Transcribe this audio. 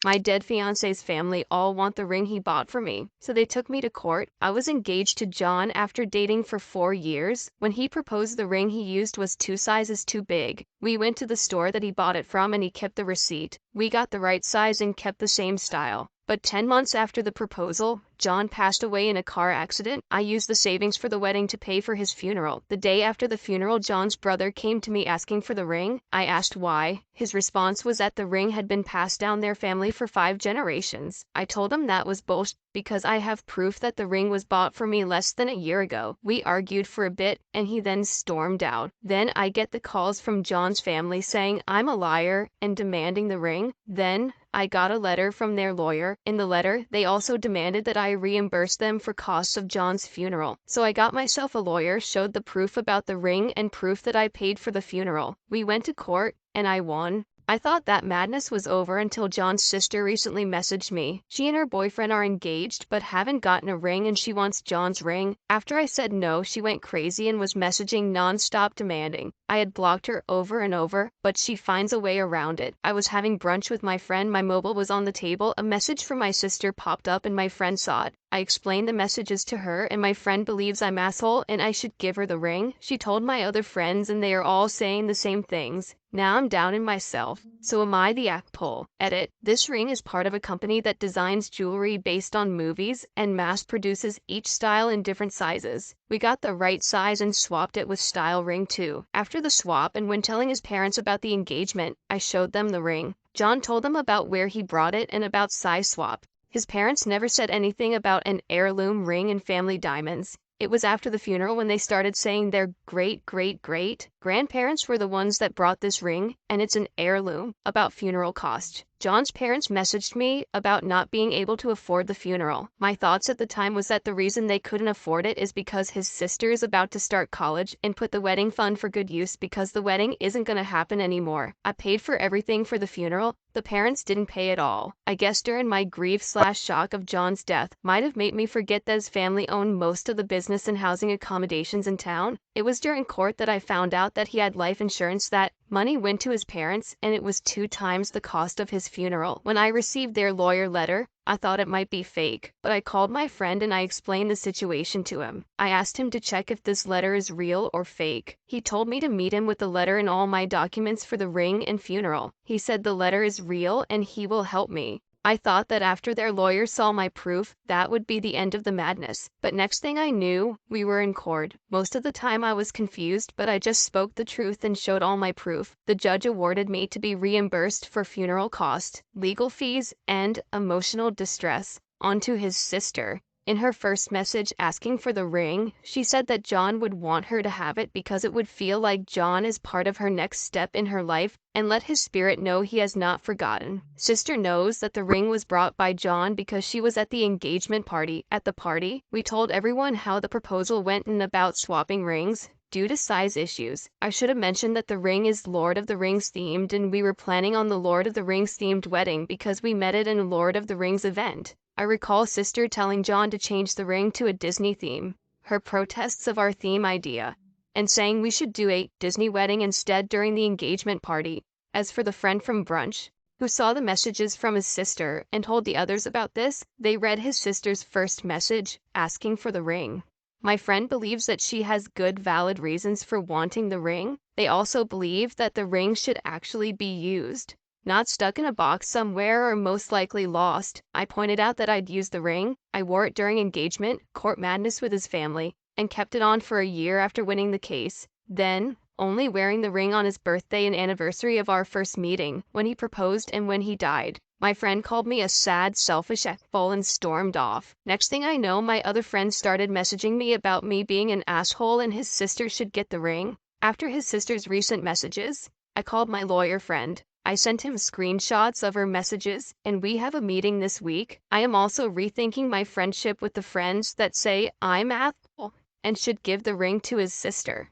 My dead fiance's family all want the ring he bought for me, so they took me to court. I was engaged to John after dating for 4 years. When he proposed, the ring he used was 2 sizes too big. We went to the store that he bought it from and he kept the receipt. We got the right size and kept the same style. But 10 months after the proposal, John passed away in a car accident. I used the savings for the wedding to pay for his funeral. The day after the funeral, John's brother came to me asking for the ring. I asked why. His response was that the ring had been passed down their family for 5 generations. I told him that was bullshit because I have proof that the ring was bought for me less than a year ago. We argued for a bit and he then stormed out. Then I get the calls from John's family saying I'm a liar and demanding the ring. Then I got a letter from their lawyer. In the letter, they also demanded that I reimburse them for costs of John's funeral. So I got myself a lawyer, showed the proof about the ring and proof that I paid for the funeral. We went to court, and I won. I thought that madness was over until John's sister recently messaged me. She and her boyfriend are engaged but haven't gotten a ring and she wants John's ring. After I said no, she went crazy and was messaging non-stop demanding. I had blocked her over and over, but she finds a way around it. I was having brunch with my friend, my mobile was on the table, a message from my sister popped up and my friend saw it. I explained the messages to her and my friend believes I'm asshole and I should give her the ring. She told my other friends and they are all saying the same things. Now I'm down in myself. So am I the asshole? Edit. This ring is part of a company that designs jewelry based on movies and mass produces each style in different sizes. We got the right size and swapped it with style ring too. After the swap and when telling his parents about the engagement, I showed them the ring. John told them about where he brought it and about size swap. His parents never said anything about an heirloom ring and family diamonds. It was after the funeral when they started saying their great-great-great-grandparents were the ones that brought this ring, and it's an heirloom, about funeral cost. John's parents messaged me about not being able to afford the funeral. My thoughts at the time was that the reason they couldn't afford it is because his sister is about to start college and put the wedding fund for good use because the wedding isn't gonna happen anymore. I paid for everything for the funeral. The parents didn't pay at all. I guess during my grief/shock of John's death might have made me forget that his family owned most of the business and housing accommodations in town. It was during court that I found out that he had life insurance, that money went to his parents and it was 2 times the cost of his funeral. When I received their lawyer letter, I thought it might be fake, but I called my friend and I explained the situation to him. I asked him to check if this letter is real or fake. He told me to meet him with the letter and all my documents for the ring and funeral. He said the letter is real and he will help me. I thought that after their lawyer saw my proof, that would be the end of the madness. But next thing I knew, we were in court. Most of the time I was confused, but I just spoke the truth and showed all my proof. The judge awarded me to be reimbursed for funeral costs, legal fees, and emotional distress onto his sister. In her first message asking for the ring, she said that John would want her to have it because it would feel like John is part of her next step in her life and let his spirit know he has not forgotten. Sister knows that the ring was brought by John because she was at the engagement party. At the party, we told everyone how the proposal went and about swapping rings due to size issues. I should have mentioned that the ring is Lord of the Rings themed and we were planning on the Lord of the Rings themed wedding because we met it in a Lord of the Rings event. I recall Sister telling John to change the ring to a Disney theme, her protests of our theme idea, and saying we should do a Disney wedding instead during the engagement party. As for the friend from brunch, who saw the messages from his sister and told the others about this, they read his sister's first message, asking for the ring. My friend believes that she has good valid reasons for wanting the ring. They also believe that the ring should actually be used, not stuck in a box somewhere or most likely lost. I pointed out that I'd used the ring. I wore it during engagement, court madness with his family, and kept it on for a year after winning the case. Then, only wearing the ring on his birthday and anniversary of our first meeting, when he proposed and when he died. My friend called me a sad, selfish asshole and stormed off. Next thing I know, my other friends started messaging me about me being an asshole and his sister should get the ring. After his sister's recent messages, I called my lawyer friend. I sent him screenshots of her messages, and we have a meeting this week. I am also rethinking my friendship with the friends that say I'm asshole and should give the ring to his sister.